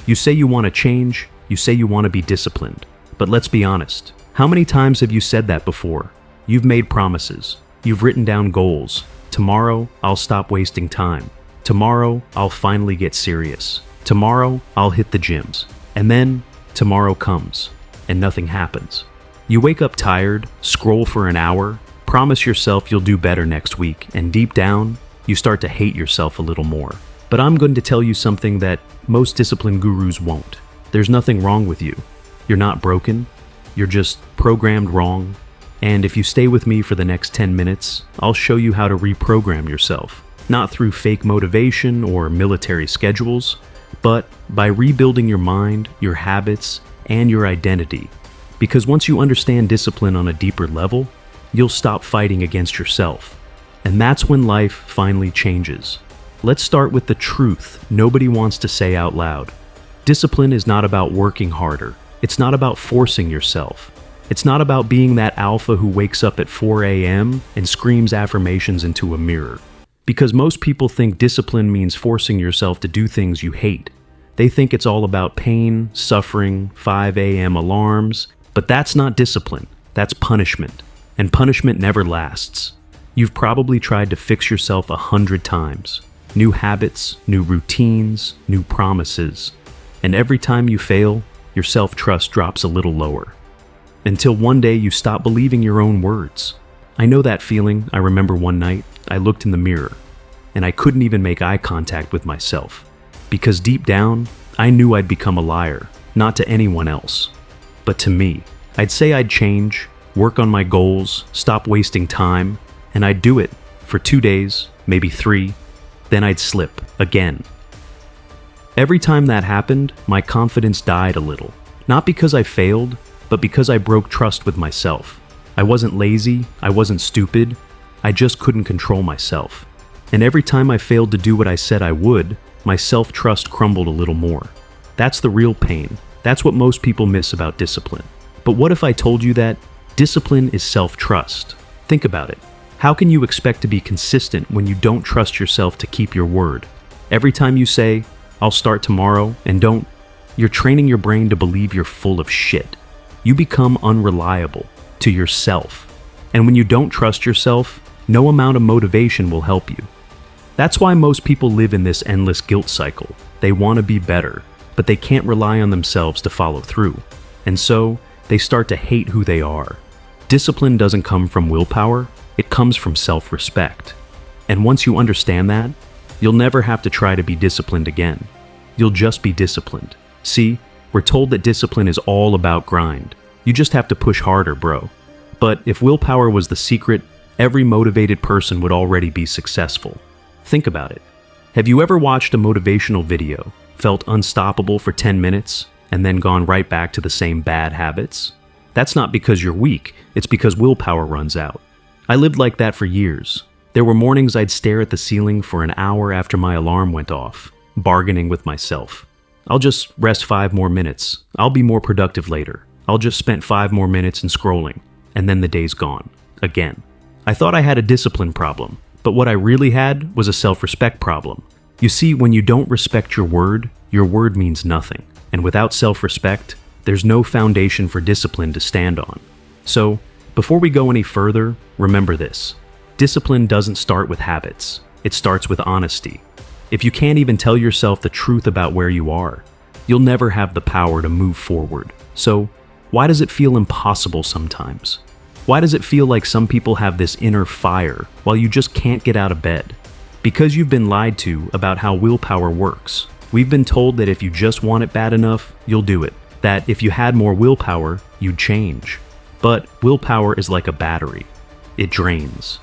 You say you want to change, you say you want to be disciplined. But let's be honest, how many times have you said that before? You've made promises. You've written down goals. Tomorrow, I'll stop wasting time. Tomorrow, I'll finally get serious. Tomorrow, I'll hit the gyms. And then, tomorrow comes, and nothing happens. You wake up tired, scroll for an hour, promise yourself you'll do better next week, and deep down, you start to hate yourself a little more. But I'm going to tell you something that most discipline gurus won't. There's nothing wrong with you. You're not broken. You're just programmed wrong. And if you stay with me for the next 10 minutes, I'll show you how to reprogram yourself. Not through fake motivation or military schedules, but by rebuilding your mind, your habits, and your identity. Because once you understand discipline on a deeper level, you'll stop fighting against yourself. And that's when life finally changes. Let's start with the truth nobody wants to say out loud. Discipline is not about working harder. It's not about forcing yourself. It's not about being that alpha who wakes up at 4 a.m. and screams affirmations into a mirror. Because most people think discipline means forcing yourself to do things you hate. They think it's all about pain, suffering, 5 a.m. alarms, but that's not discipline. That's punishment. And punishment never lasts. You've probably tried to fix yourself 100 times. New habits, new routines, new promises. And every time you fail, your self-trust drops a little lower. Until one day you stop believing your own words. I know that feeling. I remember one night, I looked in the mirror, and I couldn't even make eye contact with myself. Because deep down, I knew I'd become a liar, not to anyone else, but to me. I'd say I'd change, work on my goals, stop wasting time, and I'd do it for 2 days, maybe 3, then I'd slip again. Every time that happened, my confidence died a little. Not because I failed, but because I broke trust with myself. I wasn't lazy, I wasn't stupid, I just couldn't control myself. And every time I failed to do what I said I would, my self-trust crumbled a little more. That's the real pain. That's what most people miss about discipline. But what if I told you that discipline is self-trust? Think about it. How can you expect to be consistent when you don't trust yourself to keep your word? Every time you say, I'll start tomorrow, and don't, you're training your brain to believe you're full of shit. You become unreliable to yourself. And when you don't trust yourself, no amount of motivation will help you. That's why most people live in this endless guilt cycle. They want to be better, but they can't rely on themselves to follow through. And so, they start to hate who they are. Discipline doesn't come from willpower, it comes from self-respect. And once you understand that, you'll never have to try to be disciplined again. You'll just be disciplined. See, we're told that discipline is all about grind. You just have to push harder, bro. But if willpower was the secret, every motivated person would already be successful. Think about it. Have you ever watched a motivational video, felt unstoppable for 10 minutes, and then gone right back to the same bad habits? That's not because you're weak, it's because willpower runs out. I lived like that for years. There were mornings I'd stare at the ceiling for an hour after my alarm went off, bargaining with myself. I'll just rest 5 more minutes. I'll be more productive later. I'll just spend 5 more minutes in scrolling, and then the day's gone. Again. I thought I had a discipline problem, but what I really had was a self-respect problem. You see, when you don't respect your word means nothing. And without self-respect, there's no foundation for discipline to stand on. So, before we go any further, remember this. Discipline doesn't start with habits. It starts with honesty. If you can't even tell yourself the truth about where you are, you'll never have the power to move forward. So, why does it feel impossible sometimes? Why does it feel like some people have this inner fire while you just can't get out of bed? Because you've been lied to about how willpower works. We've been told that if you just want it bad enough, you'll do it. That if you had more willpower, you'd change. But willpower is like a battery. It drains.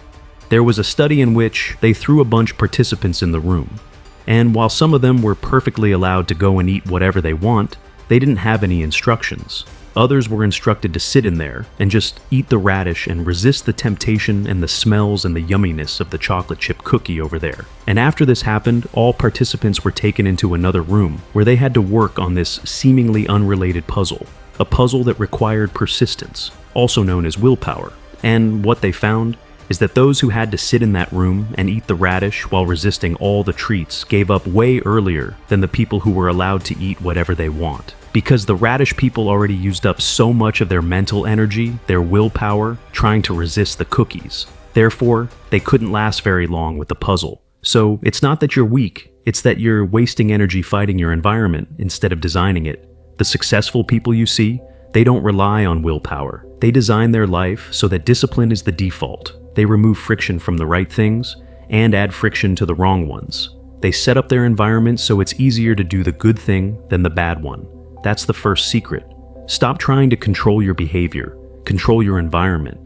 There was a study in which they threw a bunch of participants in the room. And while some of them were perfectly allowed to go and eat whatever they want, they didn't have any instructions. Others were instructed to sit in there and just eat the radish and resist the temptation and the smells and the yumminess of the chocolate chip cookie over there. And after this happened, all participants were taken into another room where they had to work on this seemingly unrelated puzzle. A puzzle that required persistence, also known as willpower. And what they found? is that those who had to sit in that room and eat the radish while resisting all the treats gave up way earlier than the people who were allowed to eat whatever they want. Because the radish people already used up so much of their mental energy, their willpower, trying to resist the cookies. Therefore, they couldn't last very long with the puzzle. So it's not that you're weak, it's that you're wasting energy fighting your environment instead of designing it. The successful people you see, they don't rely on willpower. They design their life so that discipline is the default. They remove friction from the right things and add friction to the wrong ones. They set up their environment so it's easier to do the good thing than the bad one. That's the first secret. Stop trying to control your behavior. Control your environment.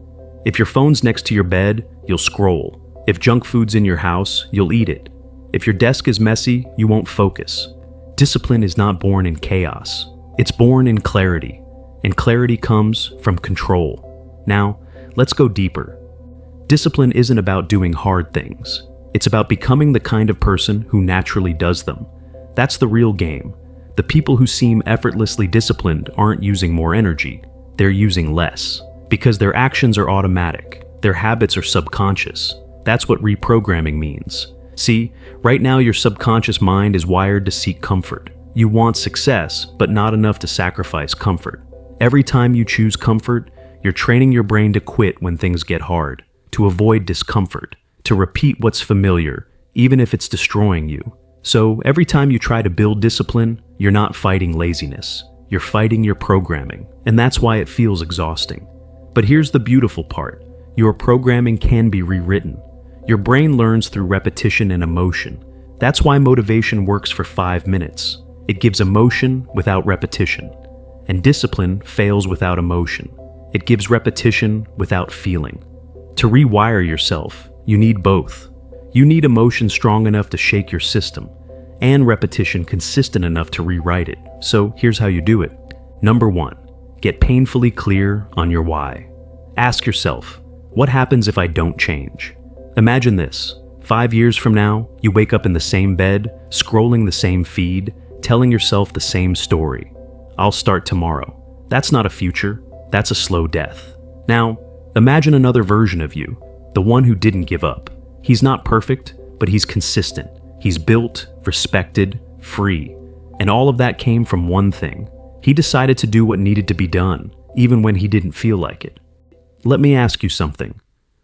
If your phone's next to your bed, you'll scroll. If junk food's in your house, you'll eat it. If your desk is messy, you won't focus. Discipline is not born in chaos. It's born in clarity. And clarity comes from control. Now, let's go deeper. Discipline isn't about doing hard things. It's about becoming the kind of person who naturally does them. That's the real game. The people who seem effortlessly disciplined aren't using more energy. They're using less. Because their actions are automatic. Their habits are subconscious. That's what reprogramming means. See, right now your subconscious mind is wired to seek comfort. You want success, but not enough to sacrifice comfort. Every time you choose comfort, you're training your brain to quit when things get hard, to avoid discomfort, to repeat what's familiar, even if it's destroying you. So every time you try to build discipline, you're not fighting laziness. You're fighting your programming, and that's why it feels exhausting. But here's the beautiful part. Your programming can be rewritten. Your brain learns through repetition and emotion. That's why motivation works for 5 minutes. It gives emotion without repetition. And discipline fails without emotion. It gives repetition without feeling. To rewire yourself, you need both. You need emotion strong enough to shake your system, and repetition consistent enough to rewrite it. So here's how you do it. Number 1, get painfully clear on your why. Ask yourself, what happens if I don't change? Imagine this. 5 years from now, you wake up in the same bed, scrolling the same feed, telling yourself the same story. I'll start tomorrow. That's not a future, that's a slow death. Now, imagine another version of you, the one who didn't give up. He's not perfect, but he's consistent. He's built, respected, free. And all of that came from one thing. He decided to do what needed to be done, even when he didn't feel like it. Let me ask you something.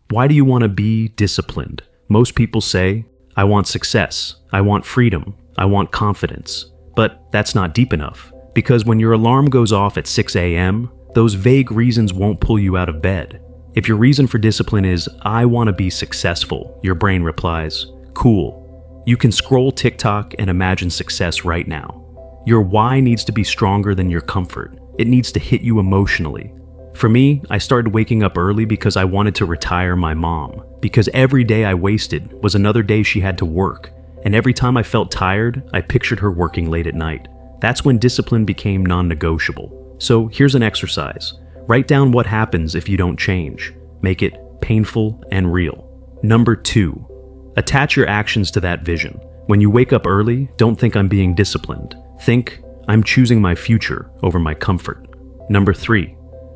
Why do you want to be disciplined? Most people say, I want success, I want freedom, I want confidence. But that's not deep enough, because when your alarm goes off at 6 a.m., those vague reasons won't pull you out of bed. If your reason for discipline is, I want to be successful, your brain replies, cool. You can scroll TikTok and imagine success right now. Your why needs to be stronger than your comfort. It needs to hit you emotionally. For me, I started waking up early because I wanted to retire my mom. Because every day I wasted was another day she had to work. And every time I felt tired, I pictured her working late at night. That's when discipline became non-negotiable. So here's an exercise. Write down what happens if you don't change. Make it painful and real. Number 2, attach your actions to that vision. When you wake up early, don't think I'm being disciplined. Think, I'm choosing my future over my comfort. Number 3,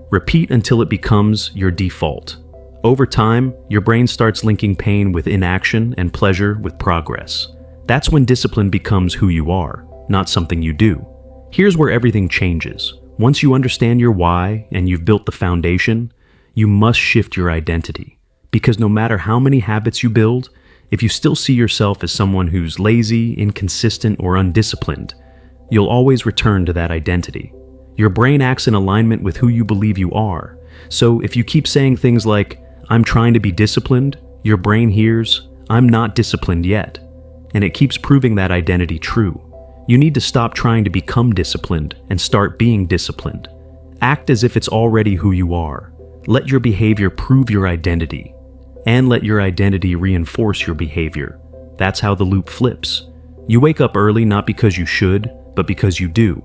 repeat until it becomes your default. Over time, your brain starts linking pain with inaction and pleasure with progress. That's when discipline becomes who you are, not something you do. Here's where everything changes. Once you understand your why and you've built the foundation, you must shift your identity. Because no matter how many habits you build, if you still see yourself as someone who's lazy, inconsistent, or undisciplined, you'll always return to that identity. Your brain acts in alignment with who you believe you are. So if you keep saying things like, I'm trying to be disciplined, your brain hears, I'm not disciplined yet. And it keeps proving that identity true. You need to stop trying to become disciplined and start being disciplined. Act as if it's already who you are. Let your behavior prove your identity. And let your identity reinforce your behavior. That's how the loop flips. You wake up early not because you should, but because you do.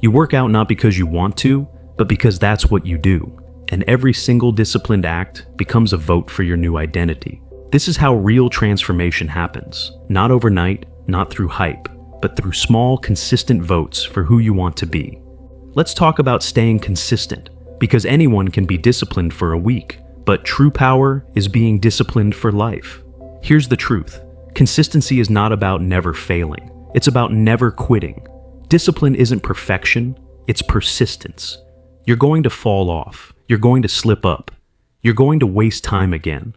You work out not because you want to, but because that's what you do. And every single disciplined act becomes a vote for your new identity. This is how real transformation happens. Not overnight, not through hype, but through small, consistent votes for who you want to be. Let's talk about staying consistent, because anyone can be disciplined for a week, But true power is being disciplined for life. Here's the truth. Consistency is not about never failing. It's about never quitting. Discipline isn't perfection, it's persistence. You're going to fall off. You're going to slip up. You're going to waste time again.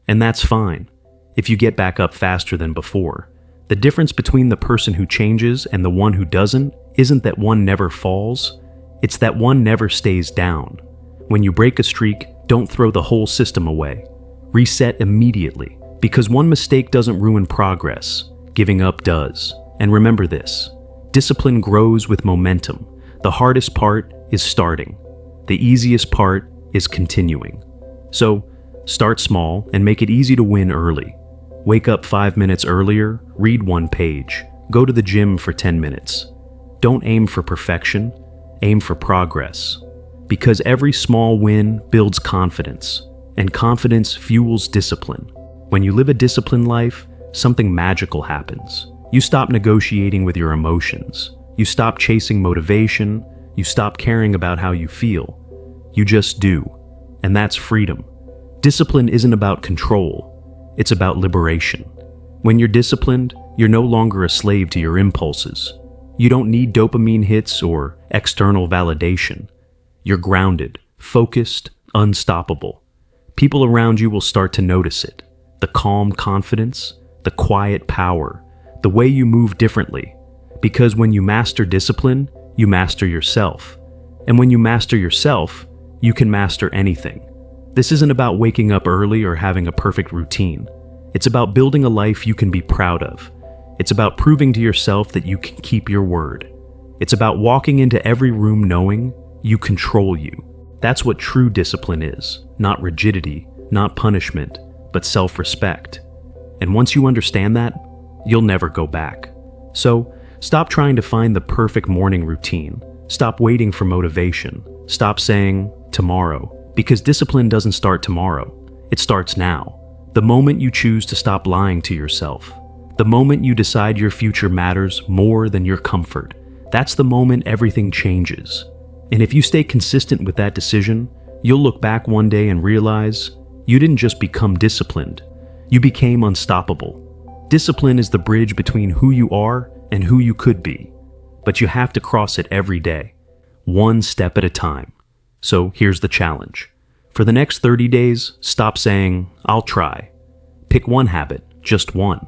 And that's fine, if you get back up faster than before. The difference between the person who changes and the one who doesn't isn't that one never falls, it's that one never stays down. When you break a streak, don't throw the whole system away. Reset immediately, because one mistake doesn't ruin progress. Giving up does. And remember this, discipline grows with momentum. The hardest part is starting. The easiest part is continuing. So, start small and make it easy to win early. Wake up 5 minutes earlier, read 1 page, go to the gym for 10 minutes. Don't aim for perfection, aim for progress. Because every small win builds confidence, and confidence fuels discipline. When you live a disciplined life, something magical happens. You stop negotiating with your emotions. You stop chasing motivation. You stop caring about how you feel. You just do. And that's freedom. Discipline isn't about control. It's about liberation. When you're disciplined, you're no longer a slave to your impulses. You don't need dopamine hits or external validation. You're grounded, focused, unstoppable. People around you will start to notice it. The calm confidence, the quiet power, the way you move differently. Because when you master discipline, you master yourself. And when you master yourself, you can master anything. This isn't about waking up early or having a perfect routine. It's about building a life you can be proud of. It's about proving to yourself that you can keep your word. It's about walking into every room knowing you control you. That's what true discipline is. Not rigidity, not punishment, but self-respect. And once you understand that, you'll never go back. So, stop trying to find the perfect morning routine. Stop waiting for motivation. Stop saying, tomorrow. Because discipline doesn't start tomorrow. It starts now. The moment you choose to stop lying to yourself. The moment you decide your future matters more than your comfort. That's the moment everything changes. And if you stay consistent with that decision, you'll look back one day and realize you didn't just become disciplined. You became unstoppable. Discipline is the bridge between who you are and who you could be. But you have to cross it every day, one step at a time. So here's the challenge. For the next 30 days, stop saying, I'll try. Pick one habit, just one,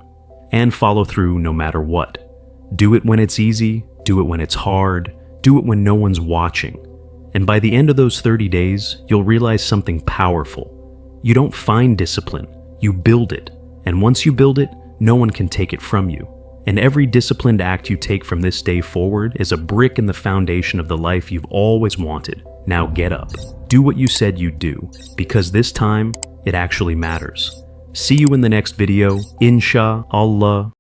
and follow through no matter what. Do it when it's easy, do it when it's hard, do it when no one's watching. And by the end of those 30 days, you'll realize something powerful. You don't find discipline, you build it. And once you build it, no one can take it from you. And every disciplined act you take from this day forward is a brick in the foundation of the life you've always wanted. Now get up. Do what you said you'd do, because this time, it actually matters. See you in the next video. Inshallah.